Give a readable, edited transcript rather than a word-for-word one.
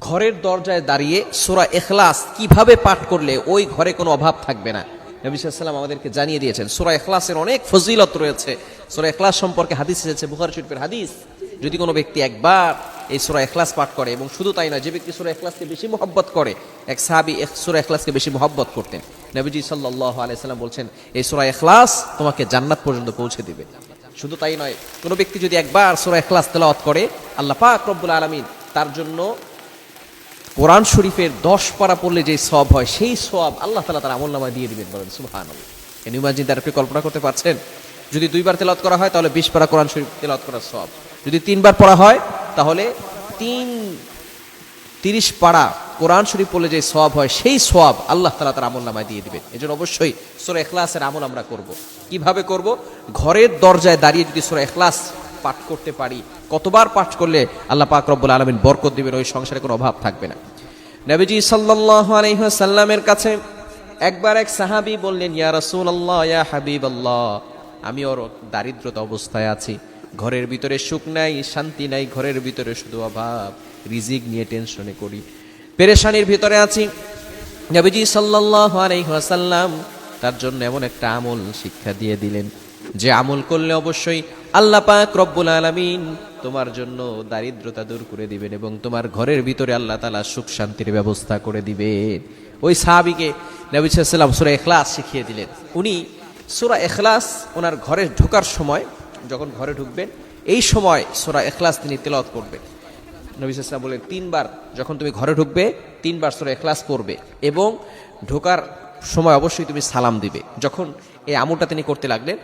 ঘরের দরজায় দাঁড়িয়ে সূরা ইখলাস কিভাবে পাঠ করলে ওই ঘরে কোনো অভাব থাকবে না। নবী সাল্লাল্লাহু আলাইহি ওয়াসাল্লাম আমাদেরকে জানিয়ে দিয়েছেন। সূরা ইখলাসের অনেক ফজিলত রয়েছে। সূরা ইখলাস সম্পর্কে হাদিস এসেছে, বুখারী শরীফের হাদিস। যদি কোনো ব্যক্তি একবার এই সূরা ইখলাস পাঠ করে, এবং শুধু তাই নয়, যে ব্যক্তি সূরা ইখলাসকে বেশি মহব্বত করে, এক সাহাবী সূরা ইখলাসকে বেশি মহব্বত করতেন। নবীজি সাল্লাল্লাহু আলাইহি ওয়াসাল্লাম বলছেন, এই সূরা ইখলাস তোমাকে জান্নাত পর্যন্ত পৌঁছে দিবে। শুধু তাই নয়, কোনো ব্যক্তি যদি একবার সূরা ইখলাস তেলাওয়াত করে, আল্লাহ পাক রব্বুল আলামিন তার জন্য কোরআন শরীফের 10 পারা পড়লে যে সওয়াব হয়, সেই সওয়াব আল্লাহ তাআলা তার আমলনামায় দিয়ে দিবেন। বলেন সুবহানাল্লাহ। Can you imagine that? আপনি কল্পনা করতে পারছেন? যদি 2 বার তেলাওয়াত করা হয় তাহলে 20 পারা কোরআন শরীফ তেলাওয়াত করার সওয়াব। যদি 3 বার পড়া হয় তাহলে 30 পারা কোরআন শরীফ পড়লে যে সওয়াব হয়, সেই সওয়াব আল্লাহ তাআলা তার আমলনামায় দিয়ে দিবেন। এজন্য অবশ্যই সূরা ইখলাসের আমল আমরা করব। কিভাবে করব? ঘরের দরজায় দাঁড়িয়ে যদি সূরা ইখলাস পাঠ করতে পারি, কতবার পাঠ করলে আল্লাহ পাক রব্বুল আলামিন বরকত দিবেন, ওই সংসারে কোনো অভাব থাকবে না। নবীজি সাল্লাল্লাহু আলাইহি ওয়াসাল্লামের কাছে একবার এক সাহাবী বললেন, ইয়া রাসূলুল্লাহ, ইয়া হাবিবাল্লাহ, আমি ওর দারিদ্রতা অবস্থায় আছি, ঘরের ভিতরে সুখ নাই, শান্তি নাই, ঘরের ভিতরে শুধু অভাব, রিজিক নিয়ে টেনশনে করি, পেরেশানির ভিতরে আছি। নবীজি সাল্লাল্লাহু আলাইহি ওয়াসাল্লাম তার জন্য এমন একটা আমল শিক্ষা দিয়ে দিলেন, যে আমল করলে অবশ্যই আল্লাহ পাক রব্বুল আলামিন তোমার জন্য দারিদ্রতা দূর করে দিবেন এবং তোমার ঘরের ভিতরে আল্লাহ তাআলা সুখ শান্তির ব্যবস্থা করে দিবেন। ওই সাহাবীকে নবী সাল্লাল্লাহু আলাইহি ওয়াসাল্লাম সূরা ইখলাস শিখিয়ে দিলেন। উনি সূরা ইখলাস ওনার ঘরে ঢোকার সময়, যখন ঘরে ঢুকবেন, এই সময় সূরা ইখলাস তিনি তেলাওয়াত করবেন। নবী সাল্লাল্লাহু আলাইহি ওয়াসাল্লাম বলেন, 3 বার যখন তুমি ঘরে ঢুকবে 3 বার সূরা ইখলাস পড়বে, এবং ঢোকার সময় অবশ্যই তুমি সালাম দিবে। যখন এই আমলটা তিনি করতে লাগলেন,